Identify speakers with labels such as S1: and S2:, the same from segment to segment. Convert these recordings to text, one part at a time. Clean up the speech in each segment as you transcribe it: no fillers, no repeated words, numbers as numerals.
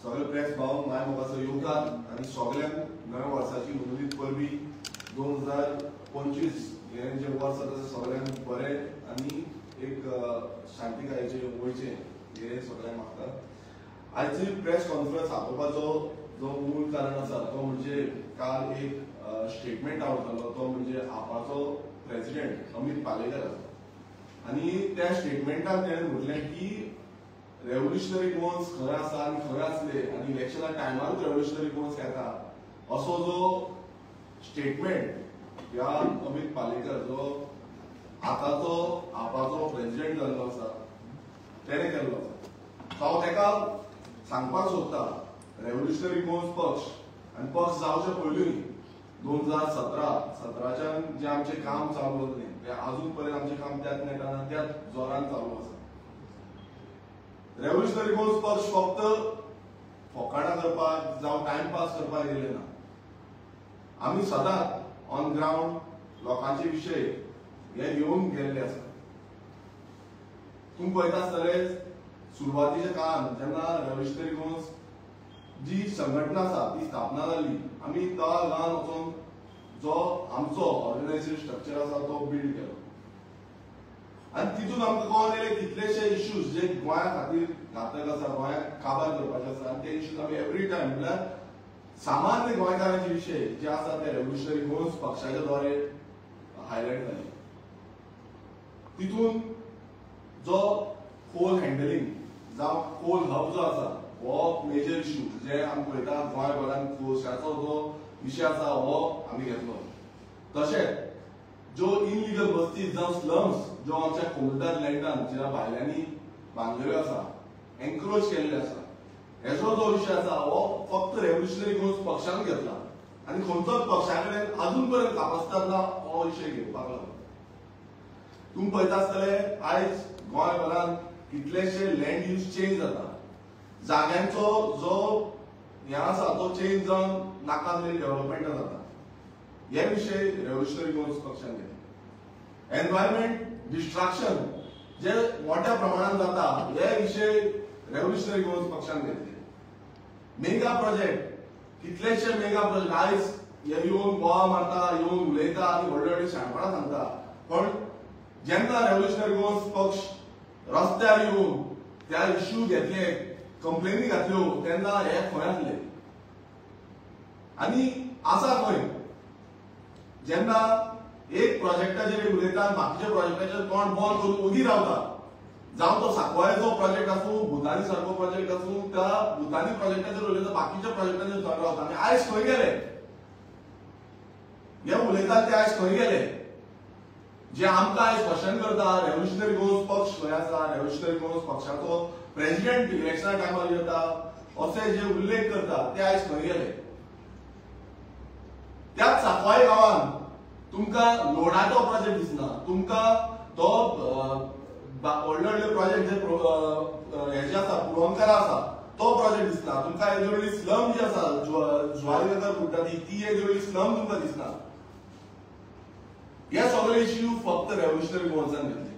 S1: सगळे प्रेस भाव माय मोगाचो येवतात आनी सगळ्यांक नव्या वर्साची उमेदीत परबी 2025 हे जे वर्स आसा सगळ्यांक बरें आनी एक शांतीकायेचे वयचे हे सगळ्यांक मागता। आयची प्रेस कॉन्फरन्स आपोवपाचो जो मूळ कारण आसा तो म्हणजे काल एक स्टेटमेंट आवट जालो तो म्हणजे आपाचो प्रेसिडेंट अमित पालेकर आसा आनी त्या स्टेटमेंटान तेणें म्हटलें की रेव्होल्युशनरी गोवन्स खंय आसा आनी खंय आसले आनी इलेक्शना टायमारूच रेव्होल्युशनरी गोवन्स येता असो जो स्टेटमेंट ह्या अमित पालेकर जो आताचो आपाचो प्रेसिडेंट जाल्लो आसा तेणें केल्लो आसा। हांव तेका सांगपाक सोदता रेव्होल्युशनरी गोवन्स पक्ष आनी पक्ष जावचे पयलीं 2017च्यान जे आमचें काम चालू जातलें तें आजून पर्यंत आमचें काम त्याच नेटान त्याच जोरान चालू आसा। रेव्होल्युशनरी गोवन्स पक्ष फक्त फकाणां करपाक जावं टायमपास करपाक येयले ना, आमी सदांच ऑन ग्राउंड लोकांचे विशय हे घेवन गेल्ले आसा। तुम्ही पळयता आसतले सुरवातीच्या काळान जेन्ना रेव्होल्युशनरी गोवन्स जी संघटना आसा ती स्थापना जाली आमी त्या गांवांत वचून जो आमचो ऑर्गनायझेशन स्ट्रक्चर आसा तो बिल्ड केलो आनी तितून आमकां कळोन येयले कितलेशे इश्यूज जे गोंया खातीर घातक आसा गोंयाक काबार करपाचे आसा आनी ते इश्यूज आमी एवरी टायम म्हळ्यार सामान्य गोंयकारांचे विशय जे आसा ते रेव्होल्युशनरी गोवन्स पक्षाच्या द्वारे हायलायट जाले। तितून जो कोल हँडलिंग जावं कोल हब जो आसा हो मेजर इश्यू जे आमी पळयता गोंयभरांत कोळशाचो जो विशय आसा हो आमी घेतलो। तशेंच ज्यो इनलिगल बस्ती जावं स्लम्स ज्यो आमच्या कोमुनिटार लँडान ज्या भायल्यांनी बांदलेल्यो आसा एनक्रोच केल्ले आसा हेजो जो विशय आसा हो फक्त रेव्होल्युशनरी गोवन्स पक्षान घेतला आनी खंयचोच पक्षा कडेन आजून पर्यंत कापासताना हो विशय घेवपाक लागला। तुम्ही पळयता आसतले आयज गोंयभरांत कितलेशे लँड यूज चेंज जाता, जाग्यांचो जो हे आसा तो चेंज जावन नाका तरी डेव्हलपमेंट जाता, हे विशय रेव्होल्युशनरी गोवन्स पक्षान घेतले। एनवायरमेंट डिस्ट्रक्शन जे मोठ्या प्रमाणात जाता हे विशय रेव्होल्युशनरी गोवन्स पक्षान घेतले। मेगा प्रोजेक्ट कितलेशे मेगा प्रोजेक्ट आयज हे येवन गोवा मारता येवन उलयता आनी व्हडली व्हडली शाणपणां सांगता, पण जेन्ना रेव्होल्युशनरी गोवन्स पक्ष रस्त्यार येवन त्या इश्यू घेतले कंप्लेनी घातल्यो तेन्ना हे खंय आसले आनी आसा खंय। जेन्ना एक प्रोजेक्टाचेर उलयता बाकीच्या प्रोजेक्टाचेर तोंड बंद करून ओगी रावता, जावं तो सांकवाळेचो प्रोजेक्ट आसूं भुतानी सारको प्रोजेक्ट आसूं त्या भुतानी प्रोजेक्टाचेर उलयता बाकीच्या प्रोजेक्टाचेर तोंड रावता आनी आयज खंय गेले हे उलयतात ते आयज खंय गेले। जे आमकां आयज क्वेश्चन करता रेव्होल्युशनरी गोवन्स पक्ष खंय आसा, रेव्होल्युशनरी गोवन्स पक्षाचो प्रेसिडेंट इलेक्शना टायमार येता असे जे उल्लेख करता ते आयज खंय गेले। त्याच सांकवाळे गांवांत तुमकां लोडाचो प्रोजेक्ट दिसना, तुमकां तो व्हडले व्हडले प्रोजेक्ट जे हेजे आसा पुरवणकार आसा तो प्रोजेक्ट दिसना, तुमकां एक व्हडली स्लम जी आसा जुवारीनगर म्हणटा ती एक व्हडली स्लम तुमकां दिसना। हे सगळे इश्यू फक्त रेव्होल्युशनरी गोवन्सान घेतले।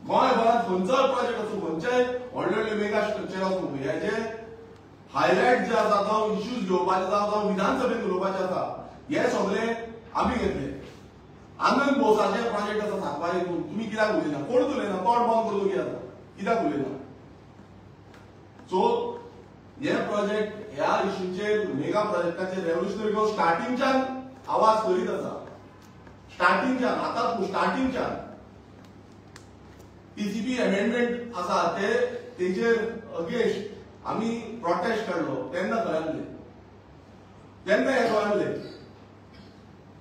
S1: गोंयभरांत खंयचोय प्रोजेक्ट आसूं खंयचेय व्हडले व्हडले मेगा स्ट्रक्चर आसूं हे जे हायलायट जे आसा जावं इश्यूज घेवपाचे जावं विधानसभेत उलोवपाचे आसा हे सगळे आमी घेतले। आनंद बोसाचे प्रोजेक्ट आसा सांकवाळेतून तुमी कित्याक उलयना, कोण उलयना, तोंड बंद करून कित्याक उलयना। सो हे प्रोजेक्ट ह्या इश्यूचेर मेगा प्रोजेक्टाचेर रेव्होल्युशनरी गोवन्स स्टार्टिंगच्यान आवाज करीत आसा, स्टार्टिंगच्यान आतां स्टार्टिंगच्यान पीसीपी अमेंडमेंट आसा तेजेर अगेन्स्ट आमी प्रोटेस्ट काडलो तेन्ना खंय आसले, तेन्ना हे खंय आसले।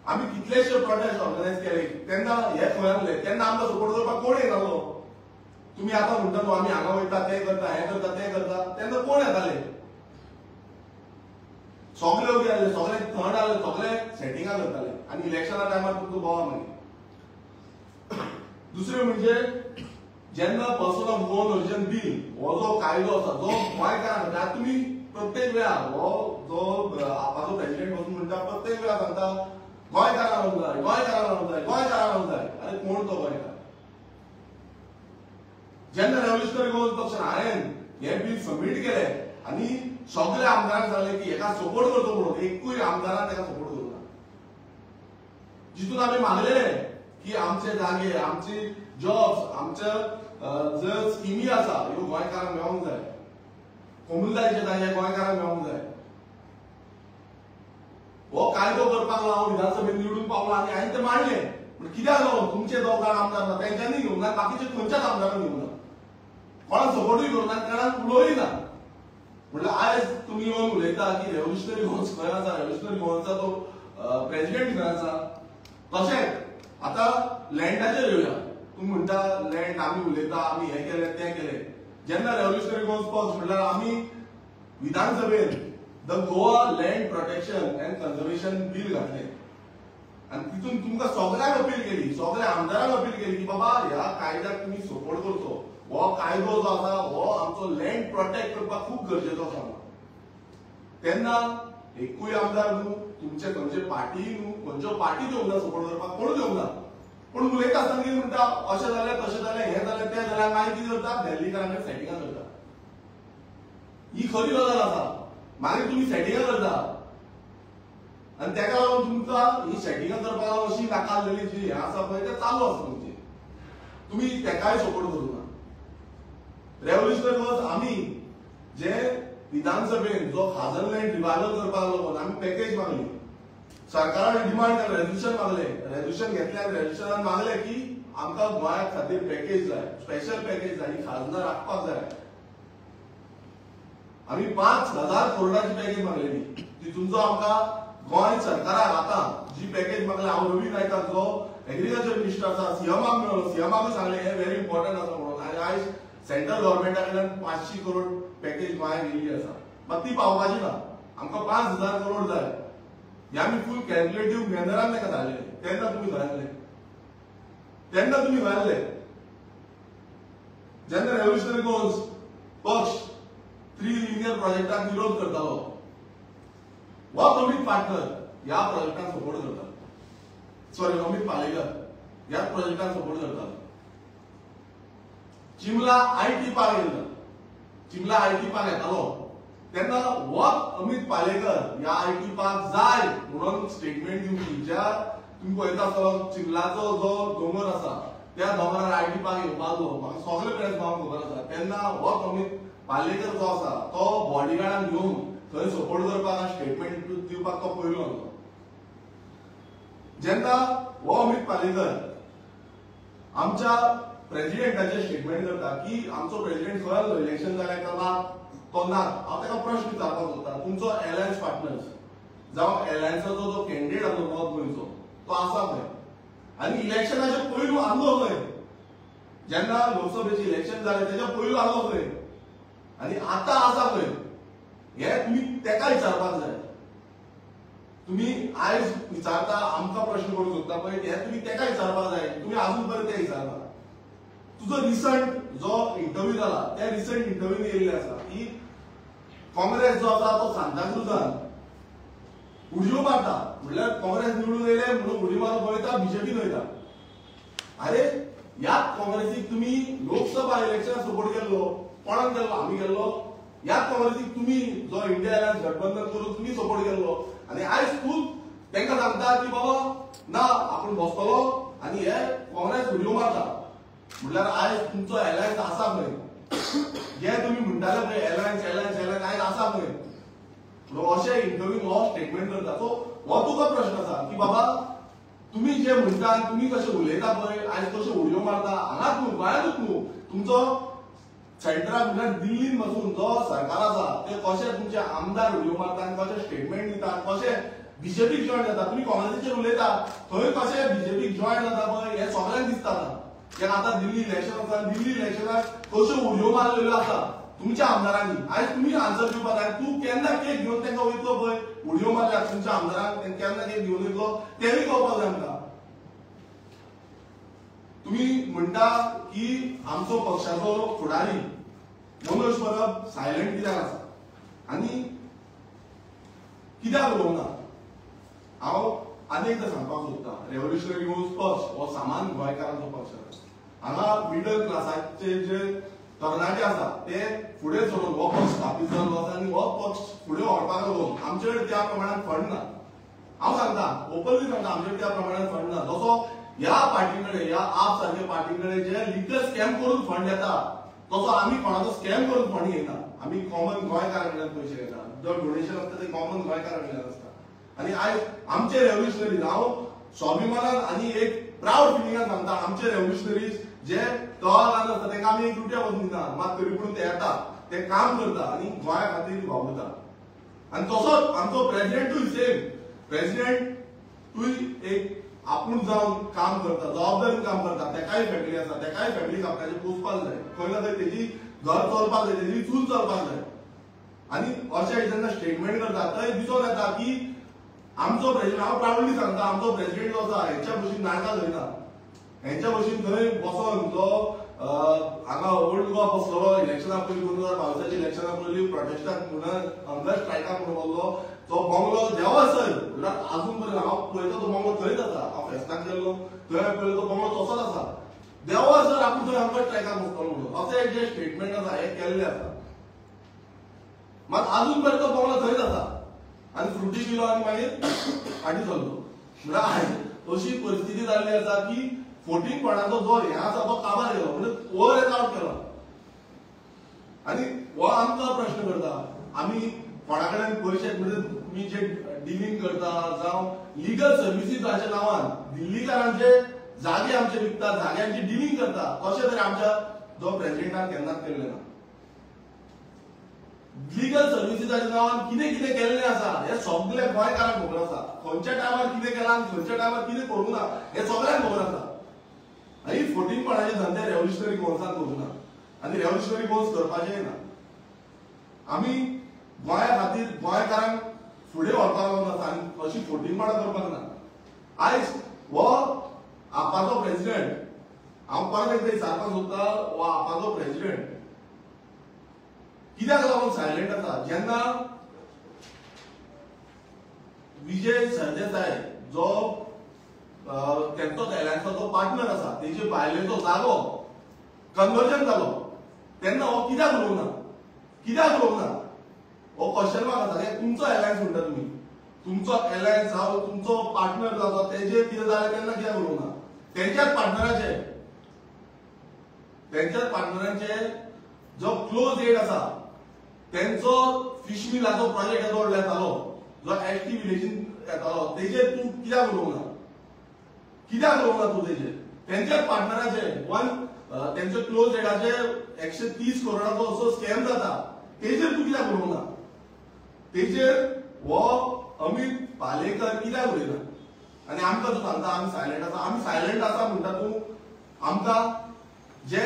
S1: आमी कितलेशे प्रोटेस्ट ऑर्गनायज केले तेन्ना हे खंय आसले, तेन्ना आमकां सपोर्ट करपाक कोण येतालो। तुमी आतां म्हणटा न्हू आमी हांगा वयता ते करता हे करता ते करता, तेन्ना कोण येताले, सगळे उबे आसले, सगळे थंड आसले, सगळे सेटिंगां करताले आनी इलेक्शना टायमार तुमकां बोवा मागीर। दुसरें म्हणजे जेन्ना person of on origin bill हो जो कायदो आसा जो गोंयकारांक आतां तुमी प्रत्येक वेळार हो जो आपाचो प्रेसिडेंट वचून म्हणटा प्रत्येक वेळार सांगता गोंयकारांक जाय गोंयकारांक जाय गोंयकारांक जाय, आनी कोण तो गोंयकार। जेन्ना रेव्होल्युशनरी गोवन्स पक्षान हांवें हे बिल सबमीट केलें आनी सगळ्या आमदारांक सांगले की एका सपोर्ट करतो म्हणून एकूय आमदारान ताका सपोर्ट करूना. जितून आम्ही मागलेले की आमचे जागे, आमची जॉब्स, आमच्या जर स्किमी आसा ह्यो गोंयकारांक मेळोंक जाय, कोमुलदारीचे जागे गोंयकारांक मेळोंक जाय. हो कायदो करपाक लागून विधानसभेत निवडून पावला आनी हांवें ते मांडले. पण कित्याक लागून तुमचे दोगां आमदार ना तेंच्यांनी घेवंक ना, बाकीचे खंयच्याच आमदारान घेवंक ना, कोणाक सपोर्टूय करूना, कोणाक उलोवय ना. म्हटल्यार आयज तुमी येवन उलयता की रेव्होल्युशनरी गोवन्स खंय आसा, रेव्होल्युशनरी गोवन्सचा तो प्रेसिडेंट खंय आसा. तशेंच आतां लँडाचेर येवया. तुम्ही म्हणटा लँड आमी उलयता, आमी हें केलें तें केलें. जेन्ना रेव्होल्युशनरी गोवन्स पक्ष म्हटल्यार आमी विधानसभेन the Goa land protection and conservation bill घातलें आनी तितून तुमकां सगळ्यांक अपील केली, सगळ्या आमदारांक अपील केली की बाबा ह्या कायद्याक तुमी सपोर्ट करचो. हो कायदो जो आसा हो आमचो लँड प्रोटेक्ट करपाक खूब गरजेचो आसा. तेन्ना एकूय आमदार न्हू, तुमचे खंयचे पार्टी न्हू, खंयच्यो पार्टी येवंक ना सपोर्ट करपाक, कोणूच येवंक ना. पण उलयता आसतना कितें म्हणटा अशें जालें तशें जालें हें जालें तें जालें, मागीर कितें करता दिल्लीकारांक सेटिंगां करता. ही खरी गजाल आसा. मागीर तुमी सेटिंगां करता आनी तेका लागून तुमकां ही सेटिंगां करपाक लागून अशी नाकारलेली जी हें आसा पळय तें चालू आसा तुमचें. तुमी तेकाय सपोर्ट करूना. रेव्होल्युशनरी गोवन्स आमी जे विधानसभेन जो खाजन लँड रिवायवल करपाक लागून आमी पॅकेज मागली, सरकारान डिमांड केलें, रेझोल्युशन मागलें, रेझोल्युशन घेतलें आनी रेझोल्युशनान मागलें की आमकां गोंया खातीर पॅकेज जाय, स्पेशल पॅकेज जाय, ही खाजनां राखपाक जाय. आमी 5,000 करोडाची पॅकेज मागलेली. तितून जो आमकां गोंय सरकाराक आतां जी पॅकेज मागल्या, हांव रवी नायकाक जो एग्रीकल्चर मिनिस्टर आसा सीएमाक मेळ्ळो, सीएमाकूय सांगलें हें व्हेरी इम्पॉर्टंट आसा म्हणून. आनी आयज सेंट्रल गव्हर्मेंटा कडल्यान 500 करोड पॅकेज गोंयाक येयल्ली आसा. मात ती पावपाची ना. आमकां 5,000 करोड जाय. हे आमी फूल कॅल्क्युलेटिव्ह मॅनरान ताका धाडलेले. तेन्ना तुमी घातले, तेन्ना तुमी घातले. जेन्ना रेव्होल्युशनरी गोवन्स पक्ष 3 लिनियर प्रोजेक्टाक विरोध करतालो, हो अमित पाटकर ह्या प्रोजेक्टाक सपोर्ट करता. सॉरी, अमित पालेकर ह्या प्रोजेक्टाक सपोर्ट करता. चिमला आयटी पार्क येयलो, चिमला आयटी पार्क येतालो तेन्ना हो अमित पालेकर ह्या आयटी पार्क जाय म्हणून स्टेटमेंट दिवपी. ज्या तुम्ही पळयता आसतलो चिमलाचो जो दोंगर आसा त्या दोंगरार आयटी पार्क येवपाचो म्हाका सगळे प्रेस भावांक खबर आसा. तेन्ना हो अमित पालेकर जो आसा तो बॉडीगार्डाक घेवन थंय सपोर्ट करपाक स्टेटमेंट दिवपाक तो पयलो आसलो. जेन्ना हो अमित पालेकर आमच्या प्रेसिडेंटाचे स्टेटमेंट करता की आमचो प्रेसिडेंट खंय आसलो इलेक्शन जालें तेन्ना तो ना, हांव ताका प्रश्न विचारपाक सोदता, तुमचो एलायन्स पार्टनर्स जावं एलायन्साचो जो कॅन्डिडेट आसलो नॉर्थ गोंयचो तो आसा खंय, आनी इलेक्शनाचे पयलू आसलो खंय, जेन्ना लोकसभेचे इलेक्शन जालें तेच्या पयलू आसलो खंय, आनी आतां आसा खंय, हे तुमी तेका विचारपाक जाय. तुमी आयज विचारता आमकां प्रश्न करूंक सोदता पळय हे तुमी तेका विचारपाक जाय. तुमी आजून पर्यंत ते विचारना. तुजो रिसंट जो इंटरव्यू जाला त्या रिसंट इंटरव्यून येयल्ले आसा की काँग्रेस जो आसा तो सांताक्रुजान उडयो मारता, म्हटल्यार काँग्रेस निवडून येयले म्हणून उडी मारून पळयता बीजेपीन वयता. अरे ह्याच काँग्रेसीक तुमी लोकसभा इलेक्शन सपोर्ट केल्लो, कोणाक केल्लो? आमी केल्लो. ह्याच काँग्रेसीक तुमी जो इंडिया अलायन्स गठबंधन करून तुमी सपोर्ट केल्लो आनी आयज तूं तांकां सांगता की बाबा ना आपूण बसतलो आनी हे काँग्रेस उडयो मारता. म्हटल्यार आयज तुमचो एलायन्स आसा खंय? जे तुम्ही म्हणटाले पळय एलायन्स एलायन्स एलायन्स आयज आसा खंय? अशें इंटरव्यून हो स्टेटमेंट करता. सो हो तुका प्रश्न आसा की बाबा तुम्ही जे म्हणटा तुम्ही कशें उलयता पळय आयज कशें उडयो मारता हांगाच न्हू गोंयांतूच न्हू, तुमचो सेंट्रल म्हटल्यार दिल्लीन बसून जो सरकार आसा ते कशें तुमचे आमदार उडयो मारता आनी कशें स्टेटमेंट दिता, कशें बीजेपीक जॉयन जाता. तुमी काँग्रेसीचेर उलयता थंय कशें बीजेपीक जॉयन जाता पळय हें सगळ्यांक दिसता. आता दिल्ली इलेक्शन आसा, दिल्ली इलेक्शनाक कश्यो उडयो मारलेल्यो आसा तुमच्या आमदारांनी. आयज तुम्ही आन्सर दिवपाक जाय. तूं केन्ना केक घेवन तांकां वयतलो पळय उडयो मारल्यात तुमच्या आमदारांक, केन्ना केक घेवन वयतलो तेंवूय कळपाक जाय आमकां. तुम्ही म्हणटा की आमचो पक्षाचो फुडारी मनोज परब सायलेंट कित्याक आसा आनी कित्याक उलोवना. हांव आनी एकदां सांगपाक सोदता रेव्होल्युशनरी गोवन्स पक्ष हो सामान्य गोंयकारांचो पक्ष आसा. हांगा मिडल क्लासाचे जे तरणाटे आसा ते फुडें सरून हो पक्ष स्थापीत जाल्लो आसा आनी हो पक्ष करपाक लागून आमचे कडेन त्या प्रमाणात फंड ना. हांव सांगता ओपनली सांगता आमचे कडेन त्या प्रमाणात फंड ना. जसो ह्या पार्टी कडेन ह्या आप सारख्या पार्टी कडेन जे लिगल स्कॅम करून फंड येता तसो आमी कोणाचो स्कॅम करून फंड घेयना. आमी कॉमन गोंयकारा कडल्यान पयशे घेता. जो डोनेशन आसता ते कॉमन गोंयकारा कडल्यान आसता. आनी आयज आमचे रेव्होल्युशनरीज हांव स्वाभिमानान आनी एक प्राउड फिलिंगान सांगता आमचे रेव्होल्युशनरीज जे तळागान आसता तांकां आमी एक रुपया वचून दिना. मात तरी पूण ते येता ते काम करता आनी गोंया खातीर वावुरता. आनी तसोच आमचो प्रेसिडेंटूय सेम. प्रेसिडेंटूय एक आपूण जावन काम करता जबाबदारीन काम करता. तेकाय फॅमिली आसा तेकाय फॅमिलीक आपल्याचे पोसपाक जाय. खंय ना खंय तेजी घर चलपाक जाय तेजी चूल चलपाक जाय. आनी अशें जेन्ना स्टेटमेंट करता थंय दिसून येता की आमचो प्रेसिडेंट हांव प्राउडली सांगता आमचो प्रेसिडेंट जो आसा हेच्या भशेन नाटकां धरिना. हेंच्या भशेन थंय बसोन जो हांगा ओल्ड गोवा बसलो इलेक्शना पयलीं 2022 इलेक्शना पयलीं प्रोटेस्टाक म्हणून हंगर स्ट्रायकाक म्हणून बोल्लो तो बंगलो देवासर अजून पर्यंत हांव पळयता तो बंगलो थंयच आसा. हांव फेस्ताक गेल्लो थंय पळयलो तो बंगलो तसोच आसा. देवासर आपूण थंय हंगर स्ट्रायकाक बसतलो म्हणून अशें जे स्टेटमेंट आसा हे केल्ले आसा. मात अजून पर्यंत तो बंगलो थंयच आसा. आनी फ्रुटी पिलो आनी मागीर फाटीं सरलो. म्हणजे अशी परिस्थिती जाल्ली आसा की 14 कोणाचो जो हे आसा तो काबार गेलो म्हणजे ओव्हर एज आउट केलो. आनी हो आमकां प्रश्न करता आमी कोणा कडेन पयशे म्हणजे तुमी जे डिलिंग करता जावं लिगल सर्विसीसाच्या नांवान दिल्लीकारांचे जागे आमचे विकता जाग्यांची डिलिंग करता तशें तरी आमच्या जो प्रेसिडेंटान केन्नाच केल्लें ना. लिगल सर्विसीसाच्या नांवान कितें कितें केल्लें आसा हे सगळे गोंयकारांक खबर आसा. खंयच्या टायमार कितें केलां आनी खंयच्या टायमार कितें करूंक ना हे सगळ्यांक खबर आसा. ही 14 कोणाचे धंदे रेव्होल्युशनरी गोल्सान करूंक ना आनी रेव्होल्युशनरी गोल्स करपाचेय ना. आमी गोंया खातीर गोंयकारांक फुडें व्हरपाक लागून आसा आनी अशी 14 कोणां करपाक ना. आयज हो आपाचो प्रेसिडेंट हांव परत एकदां विचारपाक सोदता हो आपाचो प्रेसिडेंट कित्याक लागून सायलेंट आसा. जेन्ना विजय सरदेसाय जो तेंचो एलायन्साचो पार्टनर आसा तेजे बायलेचो जागो कन्वर्जन जालो तेन्ना हो कित्याक उलोवंक ना कित्याक उलोवंक ना हो क्वेश्चन मार्क आसा. तुमचो एलायन्स म्हणटा तुमी तुमचो एलायन्स जावं तुमचो पार्टनर जो आसा तेजे कितें जालें तेन्ना कित्याक उलोवंक ना. तेंच्याच पार्टनरांचे जो क्लोज एड आसा तेंचो फिश मिलाचो प्रोजेक्ट येदो व्हडलो येतालो जो एसटी विलेजीन येतालो तेजेर तूं कित्याक उलोवंक ना कित्याक उलोवंक ना तूं तेजेर. तेंच्याच पार्टनराचे तेंचो क्लोज एडाचे 130 करोडाचो असो स्कॅम जाता तेजेर तूं कित्याक उलोवंक ना. तेजेर हो अमित पालेकर कित्याक उलयना आनी आमकां तूं सांगता आमी सायलेंट आसा. आमी सायलेंट आसा म्हणटा तूं आमकां जे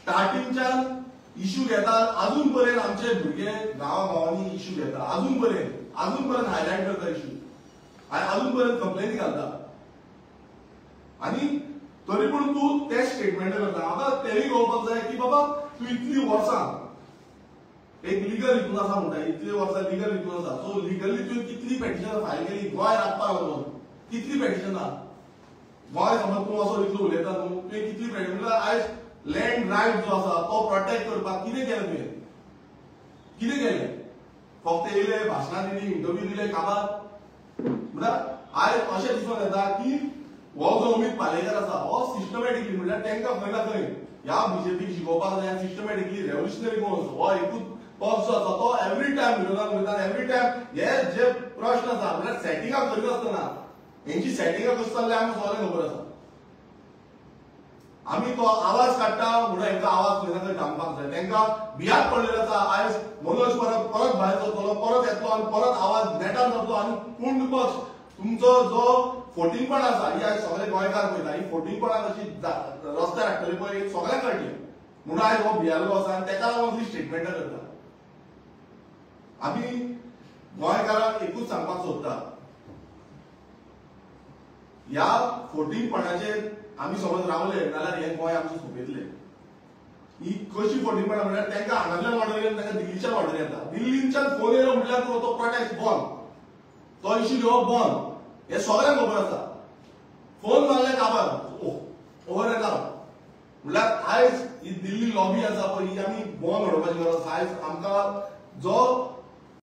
S1: स्टार्टिंगच्यान इश्यू घेता अजून पर्यंत आमचे भुरगे गांवांनी इश्यू घेता अजून पर्यंत हायलायट करता इश्यू आनी अजून पर्यंत कंप्लेनी घालता. आनी तरी पूण तूं ते स्टेटमेंट करता. म्हाका तेवूय कळपाक जाय की बाबा तूं इतली वर्सां एक लिगल हितून आसा म्हणटा इतली वर्सां लिगल हितून आसा सो लिगली तुवें कितली पेटिशनां फायल केली गोंय राखपाक लागून कितली पेटिशनां. गोंय समज तूं असो इतलो उलयता न्हू तुवें कितली पेटिशन म्हणल्यार आयज लँड रायट जो आसा तो प्रोटेक्ट करपाक कितें केलें तुवें कितें केलें. फक्त येयले भाशणां दिली इंटरव्यू दिले काबार. म्हणल्यार आयज अशें दिसून येता की हो जो अमित पालेकर आसा हो सिस्टमॅटिकली म्हणल्यार तांकां खंय ना खंय ह्या बीजेपीक शिकोवपाक जाय. सिस्टमॅटिकली रेव्होल्युशनरी गोल्स हो एकूच पक्ष जो आसा तो एवरी टायम विरोधात वयता. एवरी टायम हे जे प्रश्न आसा म्हणल्यार सेटिंगां करीत आसतना हेंची सेटिंगां कशी चल्ली आमकां सगळ्यांक खबर आसा. आमी तो आवाज काडटा म्हणून हेंकां आवाज खंय ना खंय थांबपाक जाय. तांकां भियाक पडलेलो आसा. आयज मनोज परत भायर सरतलो परत येतलो आनी परत आवाज नेटान जातलो आनी पूर्ण पक्ष तुमचो जो 14 कोणां आसा ही आयज सगळे गोंयकार पळयता ही 14 कोणां कशी रस्त्यार हाडटली पळय सगळ्यांक कळटली म्हणून आयज हो भियाल्लो आसा आनी तेका लागून ही स्टेटमेंटां करता. आमी गोंयकारांक एकूच सांगपाक सोदता ह्या 14 कोणाचेर आमी समज रावले नाल्यार हे गोंय आमचें सोंपयतले. ही कशी 14 कोणां म्हणल्यार तांकां हांगाच्यान ऑर्डर येवन तांकां दिल्लीच्यान ऑर्डर येता. दिल्लीच्यान फोन येयलो म्हटल्यार तो प्रोटेस्ट बंद तो इश्यू घेवप बंद हे सगळ्यांक खबर आसा. फोन मारले काबार ओव्हर एज आउट. म्हणल्यार आयज ही दिल्ली लॉबी आसा पळय ही आमी बंद उडोवपाची गरज आसा. आयज आमकां जो